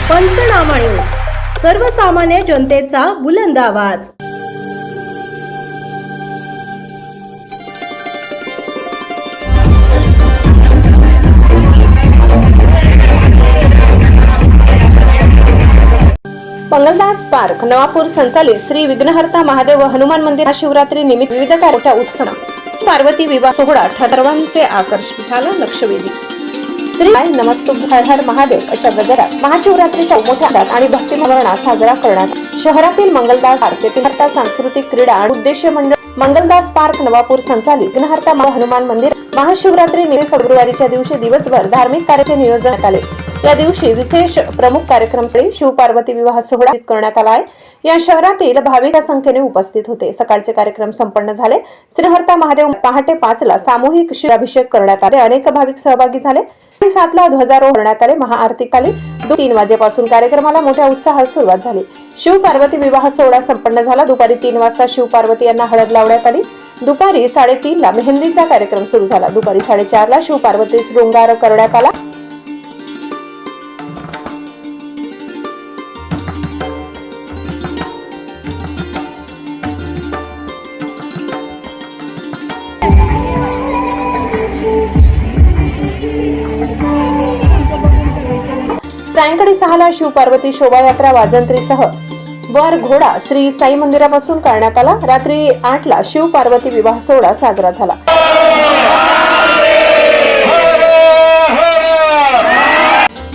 पंचनामा न्यूज, सर्वसामान्य जनतेचा बुलंद आवाज। मंगलदास पार्क नवापूर संचालित श्री विघ्नहर्ता महादेव व हनुमान मंदिर शिवरात्री निमित्त विविध मोठ्या उत्सव पार्वती विवाह सोहळा ठरवांचे आकर्षण झाला लक्षवेधी। श्री नमस्तुभ्य हर महादेव अशा गजरात महाशिवरात्रीच्या मोठ्या आणि भक्तिमय साजरा करण्यात शहरातील मंगलदास पार्क येथील सांस्कृतिक क्रीडा आणि उद्देश्य मंडळ मंगलदास पार्क नवापूर संचालित विघ्नहर्ता हनुमान मंदिर महाशिवरात्री निमित्त फेब्रुवारीच्या दिवशी दिवसभर धार्मिक कार्याचे नियोजन करण्यात आले। या दिवशी विशेष प्रमुख कार्यक्रम शिव पार्वती विवाह सोहळा करण्यात आला आहे। या शहरातील भाविक संख्येने उपस्थित होते। सकाळचे कार्यक्रम संपन्न झाले। श्रीहर्ता महादेव पहाटे 5 ला सामूहिक शिवाभिषेक करण्यात आले। अनेक भाविक सहभागी झाले। 7 ला ध्वजारोहण करण्यात आले। महाआरती काली 3 वाजेपासून कार्यक्रमाला मोठ्या उत्साहात सुरुवात झाली। शिव पार्वती विवाह सोहळा संपन्न झाला। दुपारी 3 वाजता शिव पार्वती यांना हळद लावण्यात आली। दुपारी 3:30 ला मेहंदीचा कार्यक्रम सुरू झाला। दुपारी 4:30 ला शिव पार्वती शृंगार करण्यात आला। सायंकाळी 6 ला शिव पार्वती शोभायात्रा वाजंत्रीसह वर घोडा श्री साई मंदिरापासून करण्यात आला। रात्री 8 ला शिव पार्वती विवाह सोहळा साजरा झाला।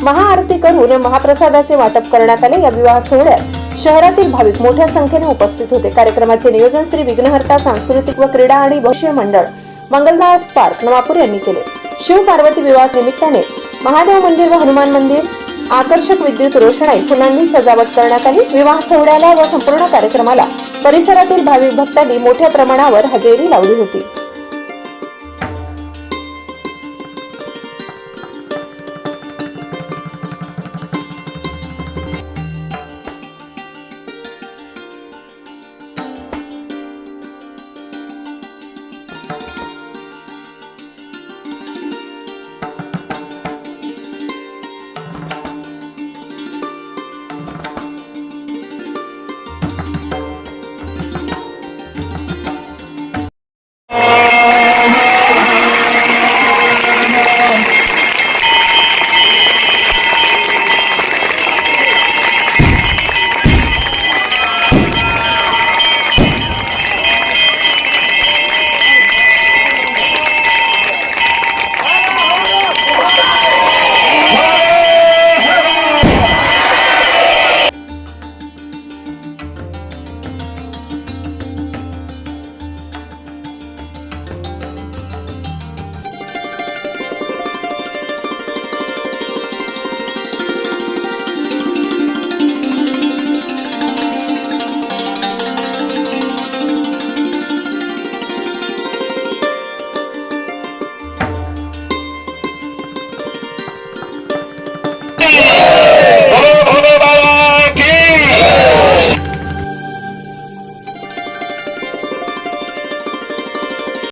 महाआरती करून महाप्रसादाचे वाटप करण्यात आले। या विवाह सोहळ्यात शहरातील भाविक मोठ्या संख्येने उपस्थित होते। कार्यक्रमाचे नियोजन श्री विघ्नहर्ता सांस्कृतिक व क्रीडा आणि भक्ष्य मंडळ मंगलदास पार्क नवापूर यांनी केले। शिव पार्वती विवाह निमित्ताने महादेव मंदिर व हनुमान मंदिर आकर्षक विद्युत रोषणाई फुलांनी सजावट करण्यात आली। विवाह सोहळ्याला व संपूर्ण कार्यक्रमाला परिसरातील भाविक भक्तांनी मोठ्या प्रमाणावर हजेरी लावली होती।